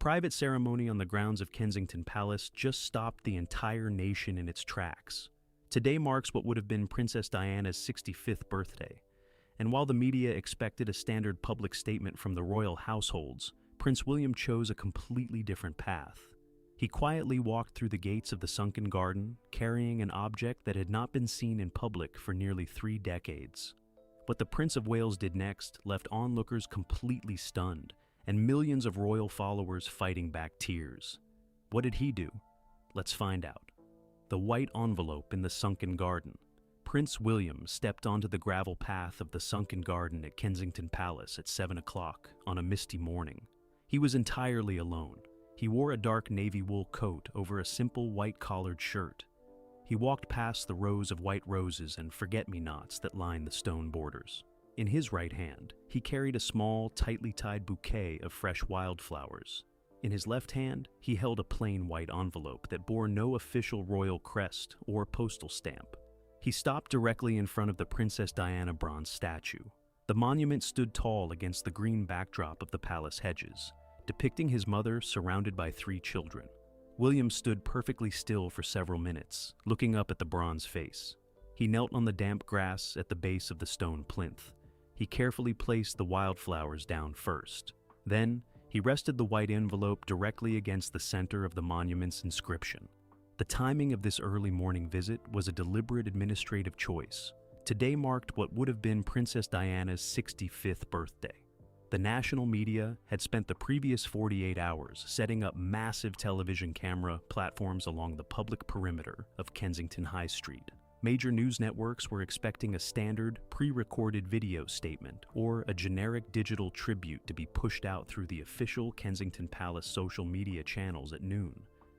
private ceremony on the grounds of Kensington Palace just stopped the entire nation in its tracks. Today marks what would have been Princess Diana's 65th birthday, and while the media expected a standard public statement from the royal households, Prince William chose a completely different path. He quietly walked through the gates of the sunken garden, carrying an object that had not been seen in public for nearly 3 decades. What the Prince of Wales did next left onlookers completely stunned, and millions of royal followers fighting back tears. What did he do? Let's find out. The white envelope in the sunken garden. Prince William stepped onto the gravel path of the sunken garden at Kensington Palace at 7 o'clock on a misty morning. He was entirely alone. He wore a dark navy wool coat over a simple white-collared shirt. He walked past the rows of white roses and forget-me-nots that lined the stone borders. In his right hand, he carried a small, tightly tied bouquet of fresh wildflowers. In his left hand, he held a plain white envelope that bore no official royal crest or postal stamp. He stopped directly in front of the Princess Diana bronze statue. The monument stood tall against the green backdrop of the palace hedges, depicting his mother surrounded by 3 children. William stood perfectly still for several minutes, looking up at the bronze face. He knelt on the damp grass at the base of the stone plinth. He carefully placed the wildflowers down first. Then, he rested the white envelope directly against the center of the monument's inscription. The timing of this early morning visit was a deliberate administrative choice. Today marked what would have been Princess Diana's 65th birthday. The national media had spent the previous 48 hours setting up massive television camera platforms along the public perimeter of Kensington High Street. Major news networks were expecting a standard, pre-recorded video statement or a generic digital tribute to be pushed out through the official Kensington Palace social media channels at noon.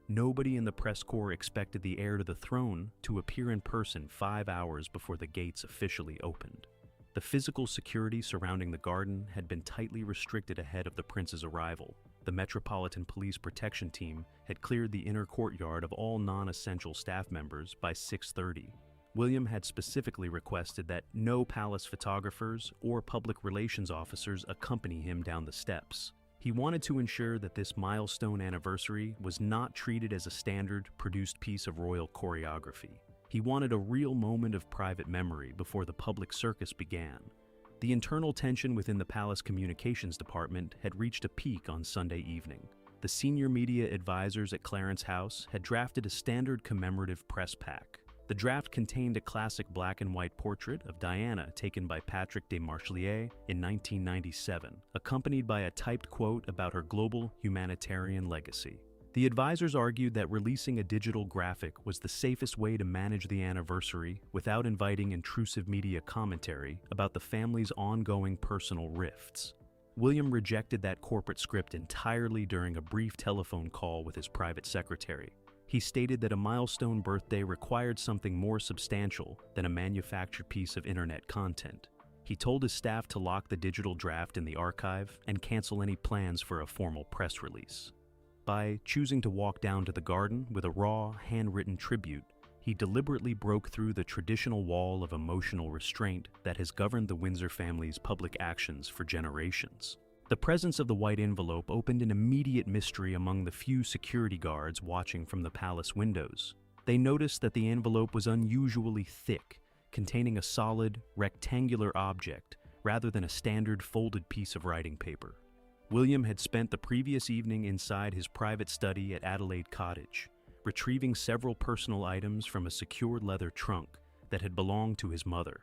Nobody in the press corps expected the heir to the throne to appear in person 5 hours before the gates officially opened. The physical security surrounding the garden had been tightly restricted ahead of the prince's arrival. The Metropolitan Police Protection Team had cleared the inner courtyard of all non-essential staff members by 6:30. William had specifically requested that no palace photographers or public relations officers accompany him down the steps. He wanted to ensure that this milestone anniversary was not treated as a standard, produced piece of royal choreography. He wanted a real moment of private memory before the public circus began. The internal tension within the palace communications department had reached a peak on Sunday evening. The senior media advisors at Clarence House had drafted a standard commemorative press pack. The draft contained a classic black and white portrait of Diana taken by Patrick de Marchelier in 1997, accompanied by a typed quote about her global humanitarian legacy. The advisors argued that releasing a digital graphic was the safest way to manage the anniversary without inviting intrusive media commentary about the family's ongoing personal rifts. William rejected that corporate script entirely during a brief telephone call with his private secretary. He stated that a milestone birthday required something more substantial than a manufactured piece of internet content. He told his staff to lock the digital draft in the archive and cancel any plans for a formal press release. By choosing to walk down to the garden with a raw, handwritten tribute, he deliberately broke through the traditional wall of emotional restraint that has governed the Windsor family's public actions for generations. The presence of the white envelope opened an immediate mystery among the few security guards watching from the palace windows. They noticed that the envelope was unusually thick, containing a solid, rectangular object rather than a standard folded piece of writing paper. William had spent the previous evening inside his private study at Adelaide Cottage, retrieving several personal items from a secured leather trunk that had belonged to his mother.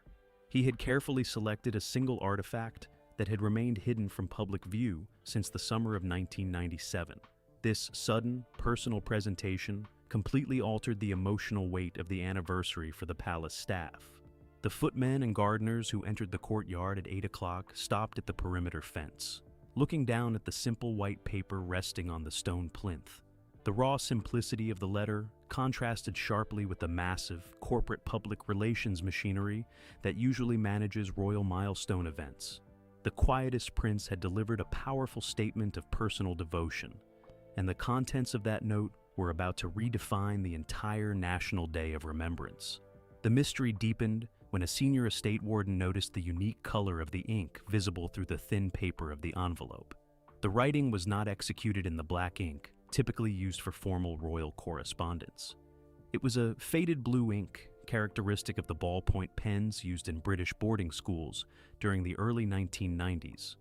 He had carefully selected a single artifact that had remained hidden from public view since the summer of 1997. This sudden, personal presentation completely altered the emotional weight of the anniversary for the palace staff. The footmen and gardeners who entered the courtyard at 8 o'clock stopped at the perimeter fence, looking down at the simple white paper resting on the stone plinth. The raw simplicity of the letter contrasted sharply with the massive, corporate public relations machinery that usually manages royal milestone events. The quietest prince had delivered a powerful statement of personal devotion, and the contents of that note were about to redefine the entire National Day of Remembrance. The mystery deepened when a senior estate warden noticed the unique color of the ink visible through the thin paper of the envelope. The writing was not executed in the black ink, typically used for formal royal correspondence. It was a faded blue ink, characteristic of the ballpoint pens used in British boarding schools during the early 1990s.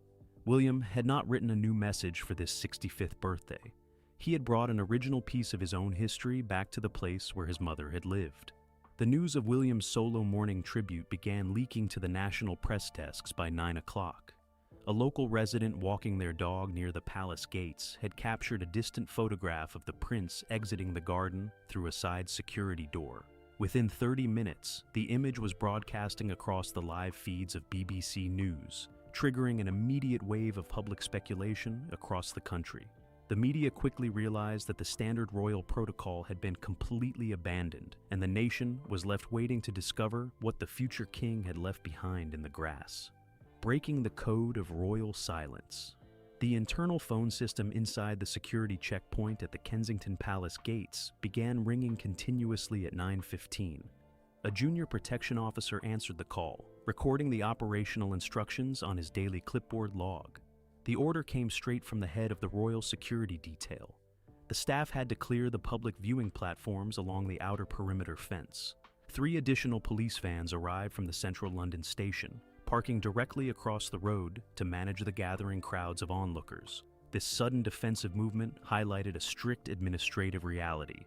William had not written a new message for this 65th birthday. He had brought an original piece of his own history back to the place where his mother had lived. The news of William's solo morning tribute began leaking to the national press desks by 9 o'clock. A local resident walking their dog near the palace gates had captured a distant photograph of the prince exiting the garden through a side security door. Within 30 minutes, the image was broadcasting across the live feeds of BBC News, triggering an immediate wave of public speculation across the country. The media quickly realized that the standard royal protocol had been completely abandoned, and the nation was left waiting to discover what the future king had left behind in the grass. Breaking the code of royal silence. The internal phone system inside the security checkpoint at the Kensington Palace gates began ringing continuously at 9:15. A junior protection officer answered the call, recording the operational instructions on his daily clipboard log. The order came straight from the head of the Royal Security Detail. The staff had to clear the public viewing platforms along the outer perimeter fence. 3 additional police vans arrived from the central London station, parking directly across the road to manage the gathering crowds of onlookers. This sudden defensive movement highlighted a strict administrative reality.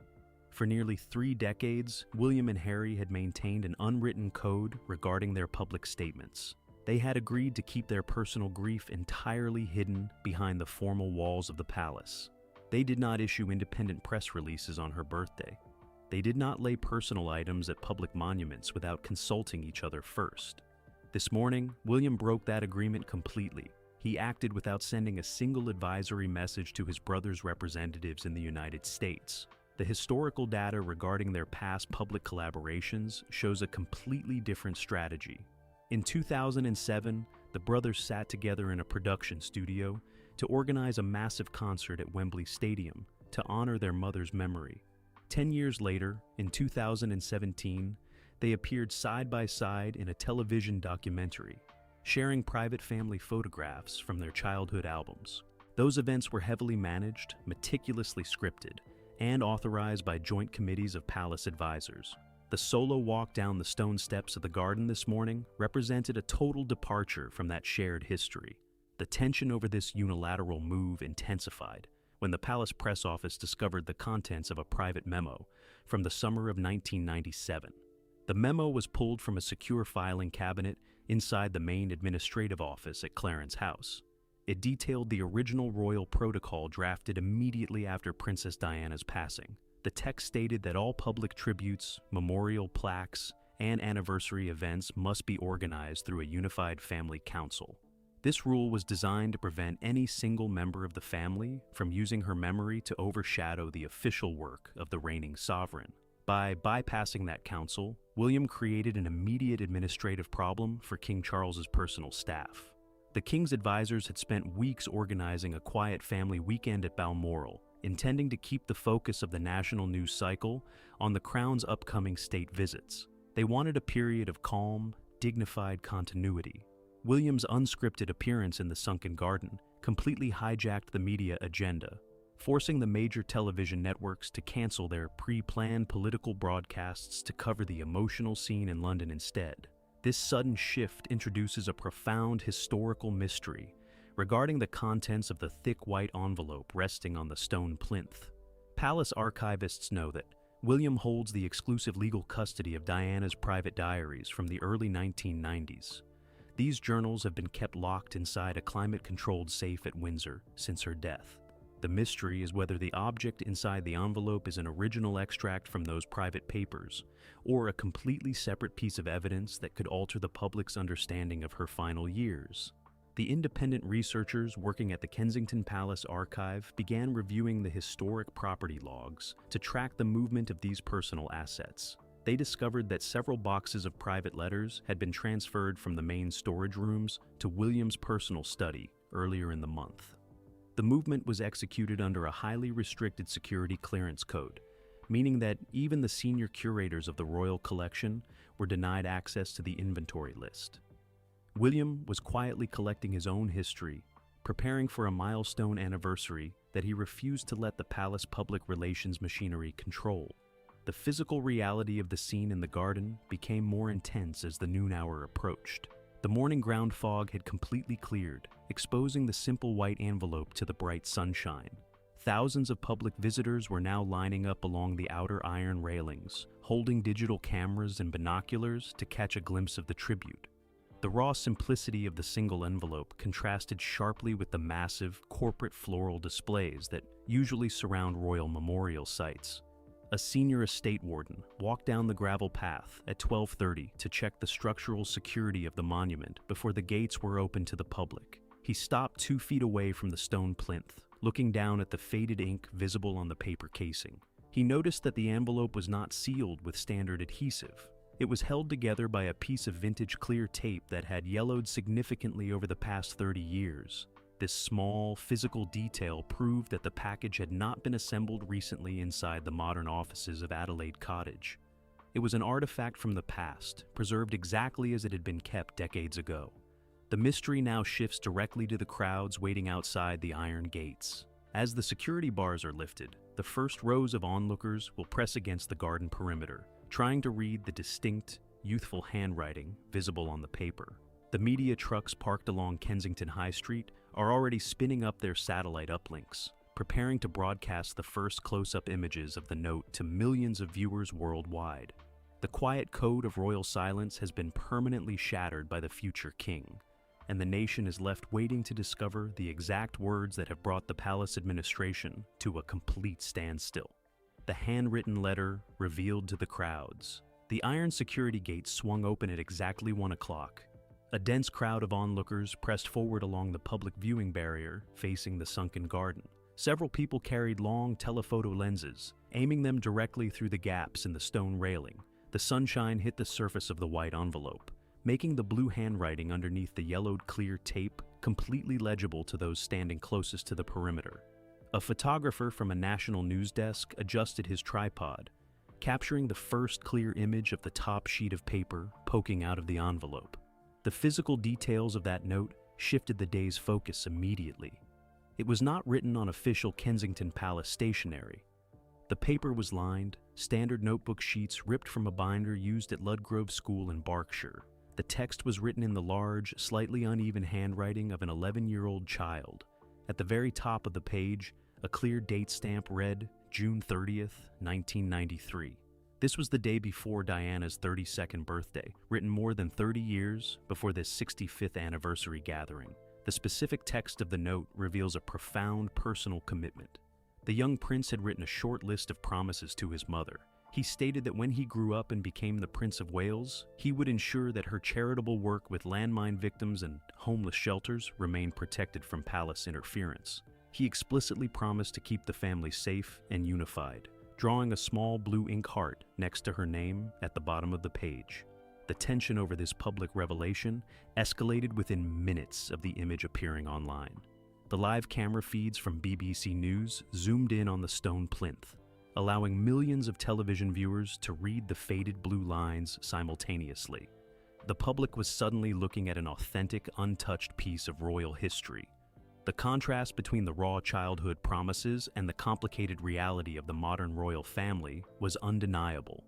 For nearly 3 decades, William and Harry had maintained an unwritten code regarding their public statements. They had agreed to keep their personal grief entirely hidden behind the formal walls of the palace. They did not issue independent press releases on her birthday. They did not lay personal items at public monuments without consulting each other first. This morning, William broke that agreement completely. He acted without sending a single advisory message to his brother's representatives in the United States. The historical data regarding their past public collaborations shows a completely different strategy. In 2007, the brothers sat together in a production studio to organize a massive concert at Wembley Stadium to honor their mother's memory. 10 years later, in 2017, they appeared side by side in a television documentary, sharing private family photographs from their childhood albums. Those events were heavily managed, meticulously scripted, and authorized by joint committees of palace advisors. The solo walk down the stone steps of the garden this morning represented a total departure from that shared history. The tension over this unilateral move intensified when the palace press office discovered the contents of a private memo from the summer of 1997. The memo was pulled from a secure filing cabinet inside the main administrative office at Clarence House. It detailed the original royal protocol drafted immediately after Princess Diana's passing. The text stated that all public tributes, memorial plaques, and anniversary events must be organized through a unified family council. This rule was designed to prevent any single member of the family from using her memory to overshadow the official work of the reigning sovereign. By bypassing that council, William created an immediate administrative problem for King Charles's personal staff. The king's advisors had spent weeks organizing a quiet family weekend at Balmoral, intending to keep the focus of the national news cycle on the crown's upcoming state visits. They wanted a period of calm, dignified continuity. William's unscripted appearance in the sunken garden completely hijacked the media agenda, forcing the major television networks to cancel their pre-planned political broadcasts to cover the emotional scene in London instead. This sudden shift introduces a profound historical mystery regarding the contents of the thick white envelope resting on the stone plinth. Palace archivists know that William holds the exclusive legal custody of Diana's private diaries from the early 1990s. These journals have been kept locked inside a climate-controlled safe at Windsor since her death. The mystery is whether the object inside the envelope is an original extract from those private papers, or a completely separate piece of evidence that could alter the public's understanding of her final years. The independent researchers working at the Kensington Palace Archive began reviewing the historic property logs to track the movement of these personal assets. They discovered that several boxes of private letters had been transferred from the main storage rooms to William's personal study earlier in the month. The movement was executed under a highly restricted security clearance code, meaning that even the senior curators of the royal collection were denied access to the inventory list. William was quietly collecting his own history, preparing for a milestone anniversary that he refused to let the palace public relations machinery control. The physical reality of the scene in the garden became more intense as the noon hour approached. The morning ground fog had completely cleared, exposing the simple white envelope to the bright sunshine. Thousands of public visitors were now lining up along the outer iron railings, holding digital cameras and binoculars to catch a glimpse of the tribute. The raw simplicity of the single envelope contrasted sharply with the massive, corporate floral displays that usually surround royal memorial sites. A senior estate warden walked down the gravel path at 12:30 to check the structural security of the monument before the gates were open to the public. He stopped 2 feet away from the stone plinth, looking down at the faded ink visible on the paper casing. He noticed that the envelope was not sealed with standard adhesive. It was held together by a piece of vintage clear tape that had yellowed significantly over the past 30 years. This small, physical detail proved that the package had not been assembled recently inside the modern offices of Adelaide Cottage. It was an artifact from the past, preserved exactly as it had been kept decades ago. The mystery now shifts directly to the crowds waiting outside the iron gates. As the security bars are lifted, the first rows of onlookers will press against the garden perimeter, trying to read the distinct, youthful handwriting visible on the paper. The media trucks parked along Kensington High Street are already spinning up their satellite uplinks, preparing to broadcast the first close-up images of the note to millions of viewers worldwide. The quiet code of royal silence has been permanently shattered by the future king, and the nation is left waiting to discover the exact words that have brought the palace administration to a complete standstill. The handwritten letter revealed to the crowds. The iron security gate swung open at exactly 1 o'clock. A dense crowd of onlookers pressed forward along the public viewing barrier facing the sunken garden. Several people carried long telephoto lenses, aiming them directly through the gaps in the stone railing. The sunshine hit the surface of the white envelope, making the blue handwriting underneath the yellowed clear tape completely legible to those standing closest to the perimeter. A photographer from a national news desk adjusted his tripod, capturing the first clear image of the top sheet of paper poking out of the envelope. The physical details of that note shifted the day's focus immediately. It was not written on official Kensington Palace stationery. The paper was lined, standard notebook sheets ripped from a binder used at Ludgrove School in Berkshire. The text was written in the large, slightly uneven handwriting of an 11-year-old child. At the very top of the page, a clear date stamp read June 30th, 1993. This was the day before Diana's 32nd birthday, written more than 30 years before this 65th anniversary gathering. The specific text of the note reveals a profound personal commitment. The young prince had written a short list of promises to his mother. He stated that when he grew up and became the Prince of Wales, he would ensure that her charitable work with landmine victims and homeless shelters remained protected from palace interference. He explicitly promised to keep the family safe and unified, drawing a small blue ink heart next to her name at the bottom of the page. The tension over this public revelation escalated within minutes of the image appearing online. The live camera feeds from BBC News zoomed in on the stone plinth, allowing millions of television viewers to read the faded blue lines simultaneously. The public was suddenly looking at an authentic, untouched piece of royal history. The contrast between the raw childhood promises and the complicated reality of the modern royal family was undeniable.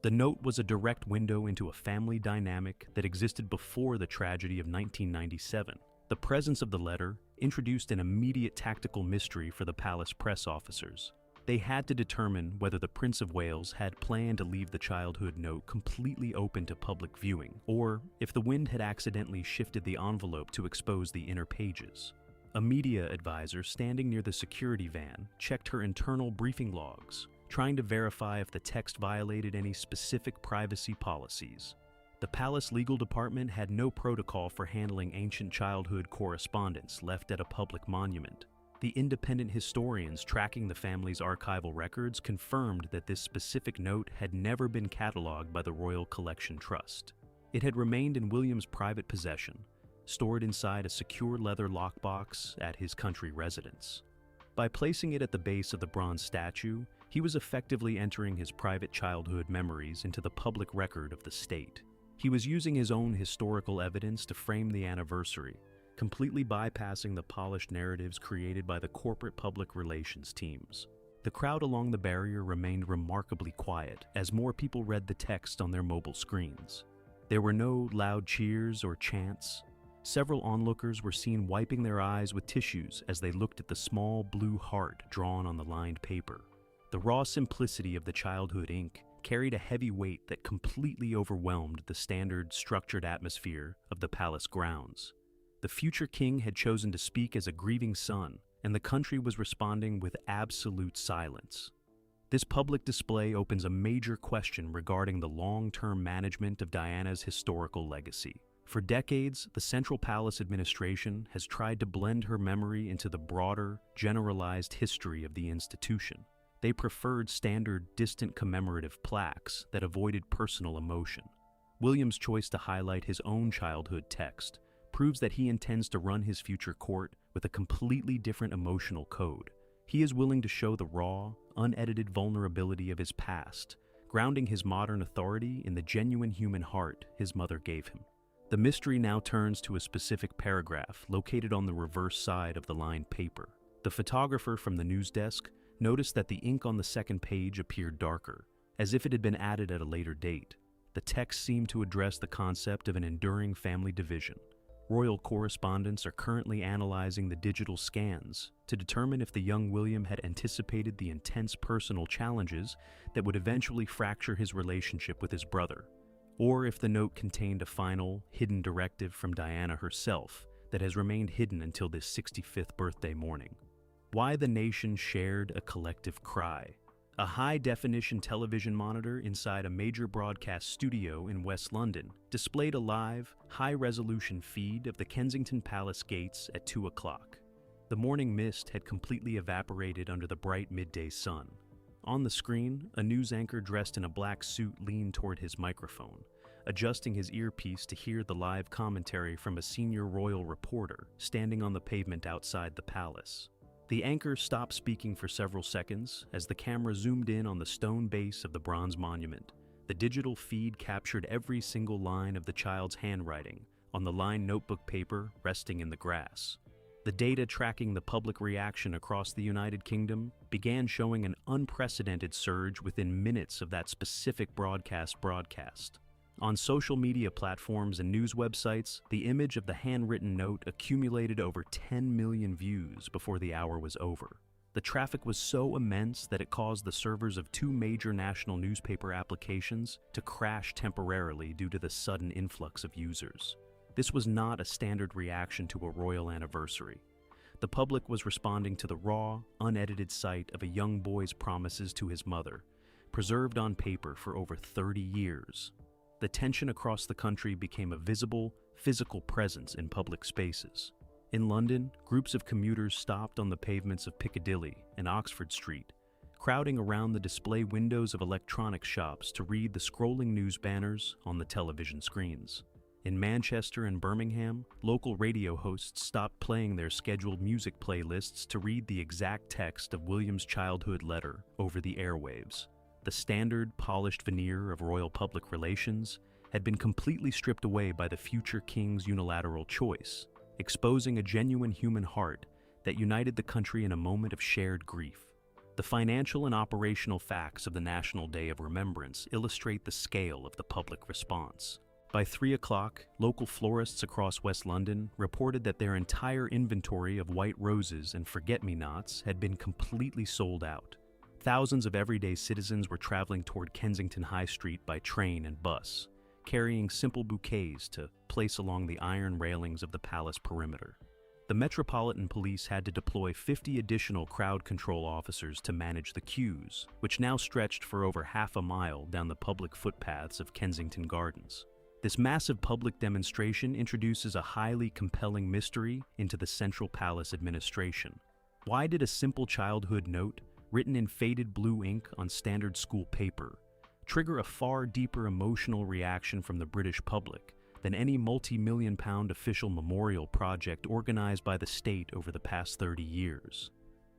The note was a direct window into a family dynamic that existed before the tragedy of 1997. The presence of the letter introduced an immediate tactical mystery for the palace press officers. They had to determine whether the Prince of Wales had planned to leave the childhood note completely open to public viewing, or if the wind had accidentally shifted the envelope to expose the inner pages. A media advisor standing near the security van checked her internal briefing logs, trying to verify if the text violated any specific privacy policies. The palace legal department had no protocol for handling ancient childhood correspondence left at a public monument. The independent historians tracking the family's archival records confirmed that this specific note had never been catalogued by the Royal Collection Trust. It had remained in William's private possession, stored inside a secure leather lockbox at his country residence. By placing it at the base of the bronze statue, he was effectively entering his private childhood memories into the public record of the state. He was using his own historical evidence to frame the anniversary, completely bypassing the polished narratives created by the corporate public relations teams. The crowd along the barrier remained remarkably quiet as more people read the text on their mobile screens. There were no loud cheers or chants. Several onlookers were seen wiping their eyes with tissues as they looked at the small blue heart drawn on the lined paper. The raw simplicity of the childhood ink carried a heavy weight that completely overwhelmed the standard, structured atmosphere of the palace grounds. The future king had chosen to speak as a grieving son, and the country was responding with absolute silence. This public display opens a major question regarding the long-term management of Diana's historical legacy. For decades, the Central Palace administration has tried to blend her memory into the broader, generalized history of the institution. They preferred standard, distant commemorative plaques that avoided personal emotion. William's choice to highlight his own childhood text proves that he intends to run his future court with a completely different emotional code. He is willing to show the raw, unedited vulnerability of his past, grounding his modern authority in the genuine human heart his mother gave him. The mystery now turns to a specific paragraph located on the reverse side of the lined paper. The photographer from the news desk noticed that the ink on the second page appeared darker, as if it had been added at a later date. The text seemed to address the concept of an enduring family division. Royal correspondents are currently analyzing the digital scans to determine if the young William had anticipated the intense personal challenges that would eventually fracture his relationship with his brother, or if the note contained a final, hidden directive from Diana herself that has remained hidden until this 65th birthday morning. Why the nation shared a collective cry. A high-definition television monitor inside a major broadcast studio in West London displayed a live, high-resolution feed of the Kensington Palace gates at 2 o'clock. The morning mist had completely evaporated under the bright midday sun. On the screen, a news anchor dressed in a black suit leaned toward his microphone, adjusting his earpiece to hear the live commentary from a senior royal reporter standing on the pavement outside the palace. The anchor stopped speaking for several seconds as the camera zoomed in on the stone base of the bronze monument. The digital feed captured every single line of the child's handwriting on the lined notebook paper resting in the grass. The data tracking the public reaction across the United Kingdom began showing an unprecedented surge within minutes of that specific broadcast. On social media platforms and news websites, the image of the handwritten note accumulated over 10 million views before the hour was over. The traffic was so immense that it caused the servers of 2 major national newspaper applications to crash temporarily due to the sudden influx of users. This was not a standard reaction to a royal anniversary. The public was responding to the raw, unedited sight of a young boy's promises to his mother, preserved on paper for over 30 years. The tension across the country became a visible, physical presence in public spaces. In London, groups of commuters stopped on the pavements of Piccadilly and Oxford Street, crowding around the display windows of electronic shops to read the scrolling news banners on the television screens. In Manchester and Birmingham, local radio hosts stopped playing their scheduled music playlists to read the exact text of William's childhood letter over the airwaves. The standard, polished veneer of royal public relations had been completely stripped away by the future king's unilateral choice, exposing a genuine human heart that united the country in a moment of shared grief. The financial and operational facts of the National Day of Remembrance illustrate the scale of the public response. By 3 o'clock, local florists across West London reported that their entire inventory of white roses and forget-me-nots had been completely sold out. Thousands of everyday citizens were traveling toward Kensington High Street by train and bus, carrying simple bouquets to place along the iron railings of the palace perimeter. The Metropolitan Police had to deploy 50 additional crowd control officers to manage the queues, which now stretched for over half a mile down the public footpaths of Kensington Gardens. This massive public demonstration introduces a highly compelling mystery into the Central Palace administration. Why did a simple childhood note, written in faded blue ink on standard school paper, trigger a far deeper emotional reaction from the British public than any multi-million-pound official memorial project organized by the state over the past 30 years?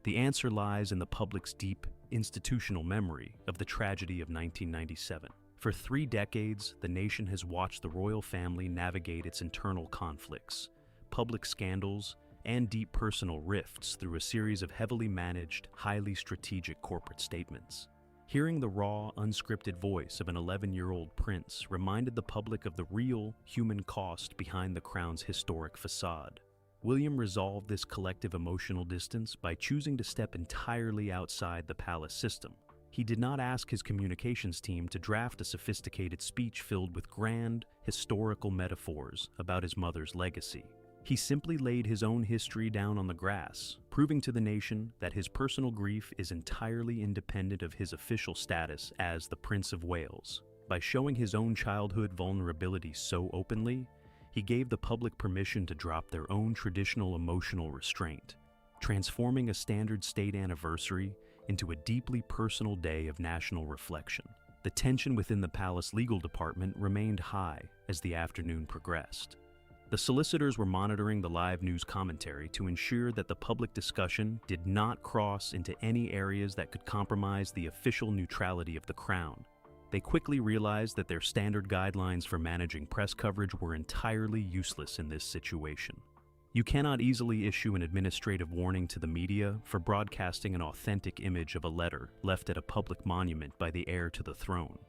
The answer lies in the public's deep, institutional memory of the tragedy of 1997. For 3 decades, the nation has watched the royal family navigate its internal conflicts, public scandals and deep personal rifts through a series of heavily managed, highly strategic corporate statements. Hearing the raw, unscripted voice of an 11-year-old prince reminded the public of the real human cost behind the crown's historic facade. William resolved this collective emotional distance by choosing to step entirely outside the palace system. He did not ask his communications team to draft a sophisticated speech filled with grand, historical metaphors about his mother's legacy. He simply laid his own history down on the grass, proving to the nation that his personal grief is entirely independent of his official status as the Prince of Wales. By showing his own childhood vulnerability so openly, he gave the public permission to drop their own traditional emotional restraint, transforming a standard state anniversary into a deeply personal day of national reflection. The tension within the palace legal department remained high as the afternoon progressed. The solicitors were monitoring the live news commentary to ensure that the public discussion did not cross into any areas that could compromise the official neutrality of the crown. They quickly realized that their standard guidelines for managing press coverage were entirely useless in this situation. You cannot easily issue an administrative warning to the media for broadcasting an authentic image of a letter left at a public monument by the heir to the throne.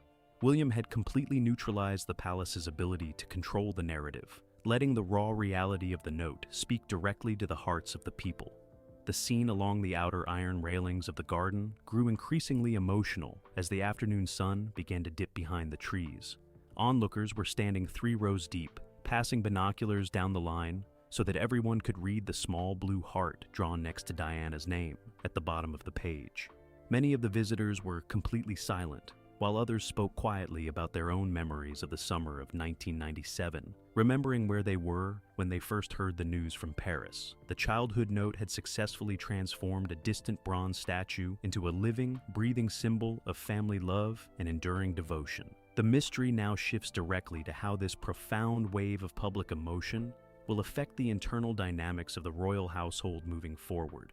William had completely neutralized the palace's ability to control the narrative, letting the raw reality of the note speak directly to the hearts of the people. The scene along the outer iron railings of the garden grew increasingly emotional as the afternoon sun began to dip behind the trees. Onlookers were standing 3 rows deep, passing binoculars down the line so that everyone could read the small blue heart drawn next to Diana's name at the bottom of the page. Many of the visitors were completely silent, while others spoke quietly about their own memories of the summer of 1997, remembering where they were when they first heard the news from Paris. The childhood note had successfully transformed a distant bronze statue into a living, breathing symbol of family love and enduring devotion. The mystery now shifts directly to how this profound wave of public emotion will affect the internal dynamics of the royal household moving forward.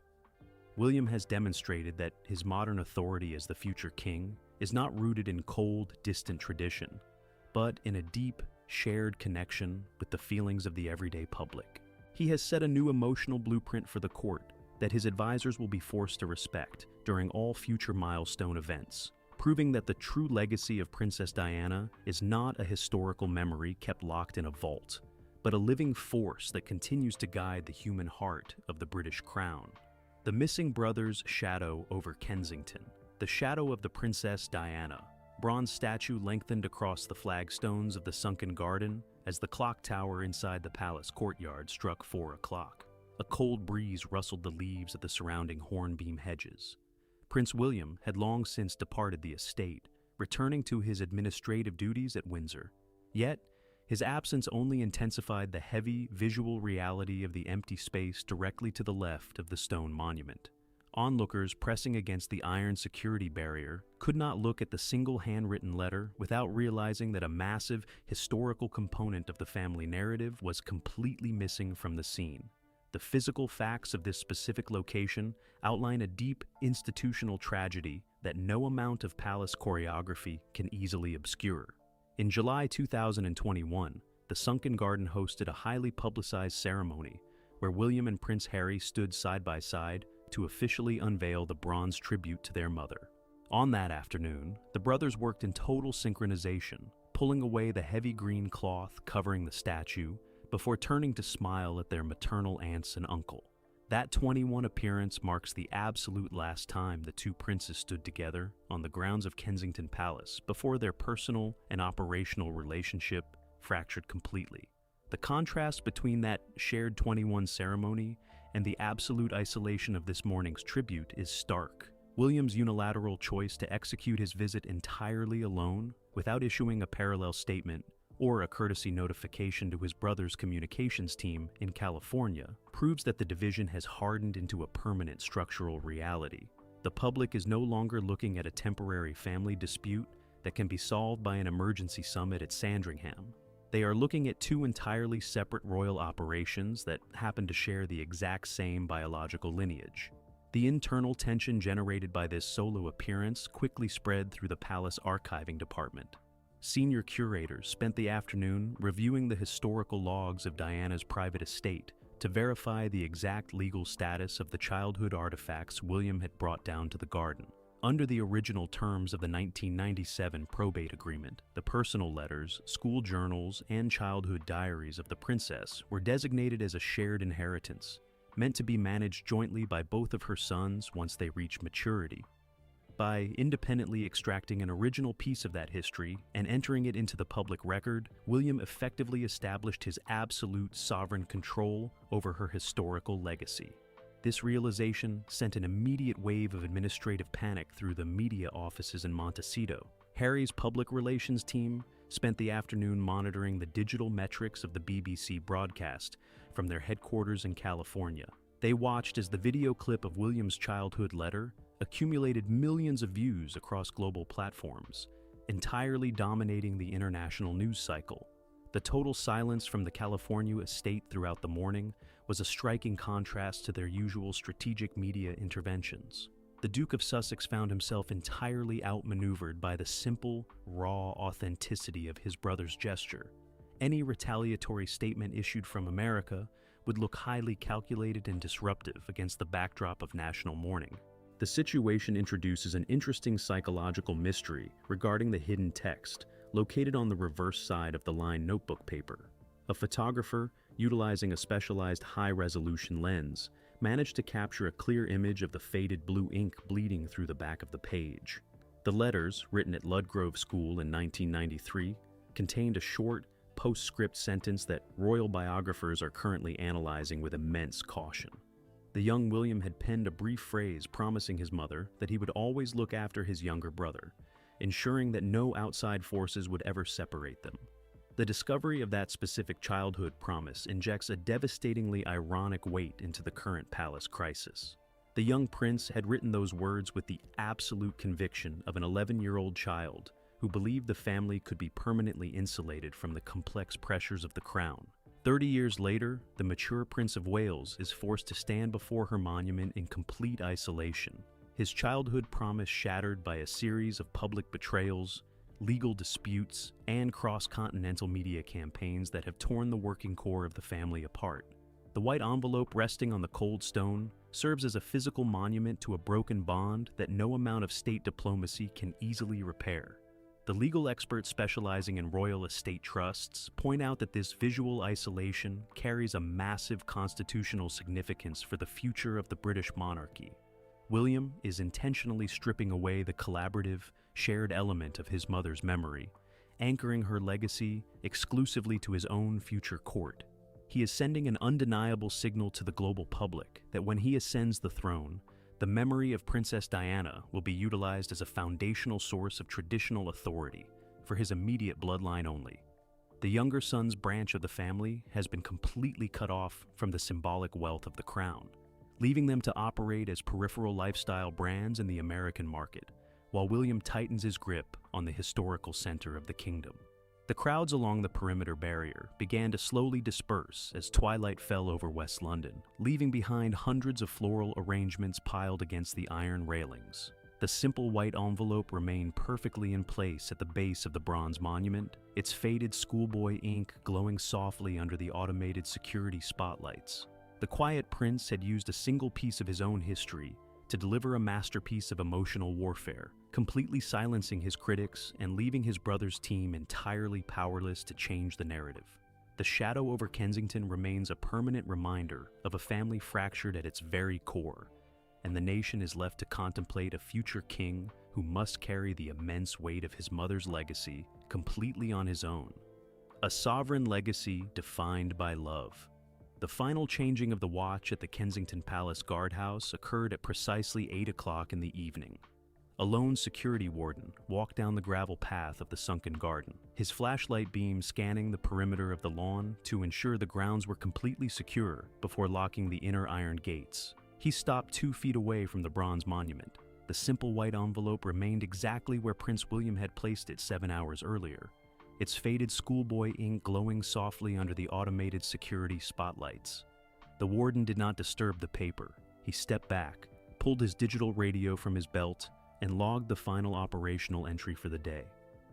William has demonstrated that his modern authority as the future king is not rooted in cold, distant tradition, but in a deep, shared connection with the feelings of the everyday public. He has set a new emotional blueprint for the court that his advisors will be forced to respect during all future milestone events, proving that the true legacy of Princess Diana is not a historical memory kept locked in a vault, but a living force that continues to guide the human heart of the British crown. The missing brothers' shadow over Kensington. The shadow of the Princess Diana. Bronze statue lengthened across the flagstones of the sunken garden as the clock tower inside the palace courtyard struck 4 o'clock. A cold breeze rustled the leaves of the surrounding hornbeam hedges. Prince William had long since departed the estate, returning to his administrative duties at Windsor. Yet, his absence only intensified the heavy visual reality of the empty space directly to the left of the stone monument. Onlookers pressing against the iron security barrier could not look at the single handwritten letter without realizing that a massive historical component of the family narrative was completely missing from the scene. The physical facts of this specific location outline a deep institutional tragedy that no amount of palace choreography can easily obscure. In July 2021, the sunken garden hosted a highly publicized ceremony where William and Prince Harry stood side by side to officially unveil the bronze tribute to their mother. On that afternoon, the brothers worked in total synchronization, pulling away the heavy green cloth covering the statue before turning to smile at their maternal aunts and uncle. That 21 appearance marks the absolute last time the two princes stood together on the grounds of Kensington Palace before their personal and operational relationship fractured completely. The contrast between that shared 21 ceremony and the absolute isolation of this morning's tribute is stark. William's unilateral choice to execute his visit entirely alone, without issuing a parallel statement or a courtesy notification to his brother's communications team in California, proves that the division has hardened into a permanent structural reality. The public is no longer looking at a temporary family dispute that can be solved by an emergency summit at Sandringham. They are looking at 2 entirely separate royal operations that happen to share the exact same biological lineage. The internal tension generated by this solo appearance quickly spread through the palace archiving department. Senior curators spent the afternoon reviewing the historical logs of Diana's private estate to verify the exact legal status of the childhood artifacts William had brought down to the garden. Under the original terms of the 1997 probate agreement, the personal letters, school journals, and childhood diaries of the princess were designated as a shared inheritance, meant to be managed jointly by both of her sons once they reached maturity. By independently extracting an original piece of that history and entering it into the public record, William effectively established his absolute sovereign control over her historical legacy. This realization sent an immediate wave of administrative panic through the media offices in Montecito. Harry's public relations team spent the afternoon monitoring the digital metrics of the BBC broadcast from their headquarters in California. They watched as the video clip of William's childhood letter accumulated millions of views across global platforms, entirely dominating the international news cycle. The total silence from the California estate throughout the morning was a striking contrast to their usual strategic media interventions. The Duke of Sussex found himself entirely outmaneuvered by the simple, raw authenticity of his brother's gesture. Any retaliatory statement issued from America would look highly calculated and disruptive against the backdrop of national mourning. The situation introduces an interesting psychological mystery regarding the hidden text located on the reverse side of the lined notebook paper. A photographer, utilizing a specialized high-resolution lens, managed to capture a clear image of the faded blue ink bleeding through the back of the page. The letters, written at Ludgrove School in 1993, contained a short, postscript sentence that royal biographers are currently analyzing with immense caution. The young William had penned a brief phrase promising his mother that he would always look after his younger brother, ensuring that no outside forces would ever separate them. The discovery of that specific childhood promise injects a devastatingly ironic weight into the current palace crisis. The young prince had written those words with the absolute conviction of an 11-year-old child who believed the family could be permanently insulated from the complex pressures of the crown. 30 years later, the mature Prince of Wales is forced to stand before her monument in complete isolation, his childhood promise shattered by a series of public betrayals, legal disputes, and cross-continental media campaigns that have torn the working core of the family apart. The white envelope resting on the cold stone serves as a physical monument to a broken bond that no amount of state diplomacy can easily repair. The legal experts specializing in royal estate trusts point out that this visual isolation carries a massive constitutional significance for the future of the British monarchy. William is intentionally stripping away the collaborative, shared element of his mother's memory, anchoring her legacy exclusively to his own future court. He is sending an undeniable signal to the global public that when he ascends the throne, the memory of Princess Diana will be utilized as a foundational source of traditional authority for his immediate bloodline only. The younger son's branch of the family has been completely cut off from the symbolic wealth of the crown, leaving them to operate as peripheral lifestyle brands in the American market, while William tightens his grip on the historical center of the kingdom. The crowds along the perimeter barrier began to slowly disperse as twilight fell over West London, leaving behind hundreds of floral arrangements piled against the iron railings. The simple white envelope remained perfectly in place at the base of the bronze monument, its faded schoolboy ink glowing softly under the automated security spotlights. The quiet prince had used a single piece of his own history to deliver a masterpiece of emotional warfare, completely silencing his critics and leaving his brother's team entirely powerless to change the narrative. The shadow over Kensington remains a permanent reminder of a family fractured at its very core, and the nation is left to contemplate a future king who must carry the immense weight of his mother's legacy completely on his own. A sovereign legacy defined by love. The final changing of the watch at the Kensington Palace guardhouse occurred at precisely 8 o'clock in the evening. A lone security warden walked down the gravel path of the sunken garden, his flashlight beam scanning the perimeter of the lawn to ensure the grounds were completely secure before locking the inner iron gates. He stopped 2 feet away from the bronze monument. The simple white envelope remained exactly where Prince William had placed it 7 hours earlier, its faded schoolboy ink glowing softly under the automated security spotlights. The warden did not disturb the paper. He stepped back, pulled his digital radio from his belt, and logged the final operational entry for the day.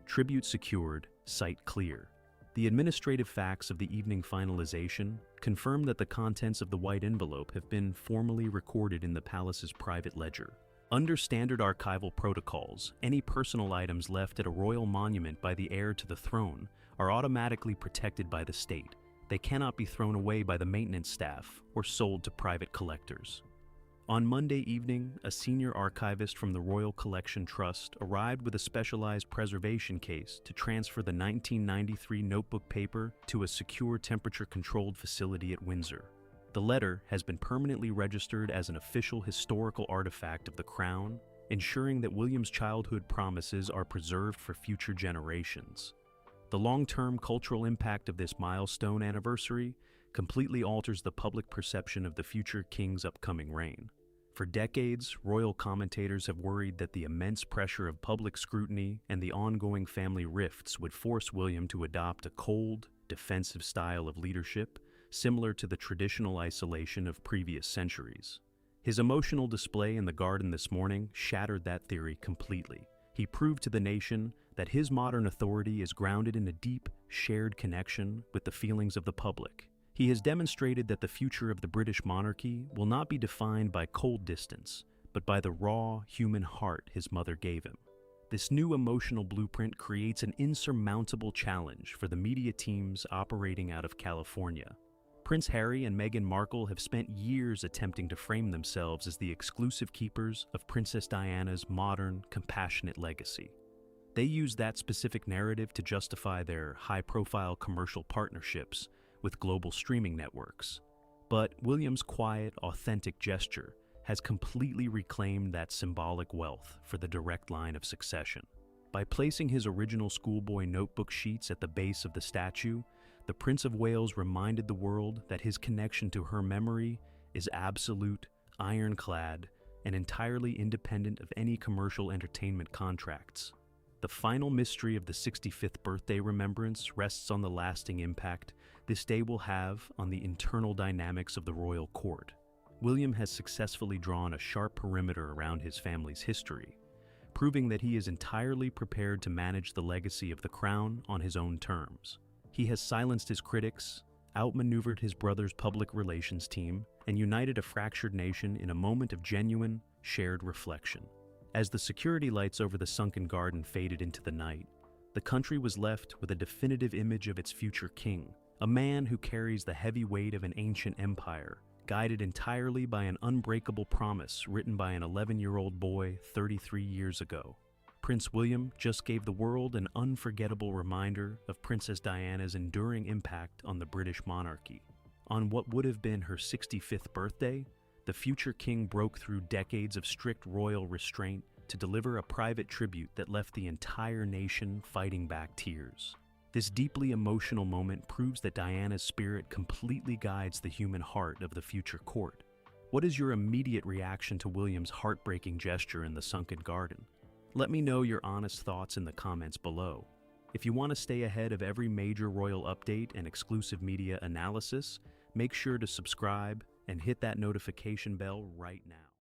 Tribute secured, site clear. The administrative facts of the evening finalization confirm that the contents of the white envelope have been formally recorded in the palace's private ledger. Under standard archival protocols, any personal items left at a royal monument by the heir to the throne are automatically protected by the state. They cannot be thrown away by the maintenance staff or sold to private collectors. On Monday evening, a senior archivist from the Royal Collection Trust arrived with a specialized preservation case to transfer the 1993 notebook paper to a secure temperature-controlled facility at Windsor. The letter has been permanently registered as an official historical artifact of the Crown, ensuring that William's childhood promises are preserved for future generations. The long-term cultural impact of this milestone anniversary completely alters the public perception of the future king's upcoming reign. For decades, royal commentators have worried that the immense pressure of public scrutiny and the ongoing family rifts would force William to adopt a cold, defensive style of leadership, similar to the traditional isolation of previous centuries. His emotional display in the garden this morning shattered that theory completely. He proved to the nation that his modern authority is grounded in a deep, shared connection with the feelings of the public. He has demonstrated that the future of the British monarchy will not be defined by cold distance, but by the raw, human heart his mother gave him. This new emotional blueprint creates an insurmountable challenge for the media teams operating out of California. Prince Harry and Meghan Markle have spent years attempting to frame themselves as the exclusive keepers of Princess Diana's modern, compassionate legacy. They use that specific narrative to justify their high-profile commercial partnerships with global streaming networks. But William's quiet, authentic gesture has completely reclaimed that symbolic wealth for the direct line of succession. By placing his original schoolboy notebook sheets at the base of the statue, the Prince of Wales reminded the world that his connection to her memory is absolute, ironclad, and entirely independent of any commercial entertainment contracts. The final mystery of the 65th birthday remembrance rests on the lasting impact this day will have on the internal dynamics of the royal court. William has successfully drawn a sharp perimeter around his family's history, proving that he is entirely prepared to manage the legacy of the crown on his own terms. He has silenced his critics, outmaneuvered his brother's public relations team, and united a fractured nation in a moment of genuine, shared reflection. As the security lights over the sunken garden faded into the night, the country was left with a definitive image of its future king, a man who carries the heavy weight of an ancient empire, guided entirely by an unbreakable promise written by an 11-year-old boy 33 years ago. Prince William just gave the world an unforgettable reminder of Princess Diana's enduring impact on the British monarchy. On what would have been her 65th birthday, the future king broke through decades of strict royal restraint to deliver a private tribute that left the entire nation fighting back tears. This deeply emotional moment proves that Diana's spirit completely guides the human heart of the future court. What is your immediate reaction to William's heartbreaking gesture in the sunken garden? Let me know your honest thoughts in the comments below. If you want to stay ahead of every major royal update and exclusive media analysis, make sure to subscribe and hit that notification bell right now.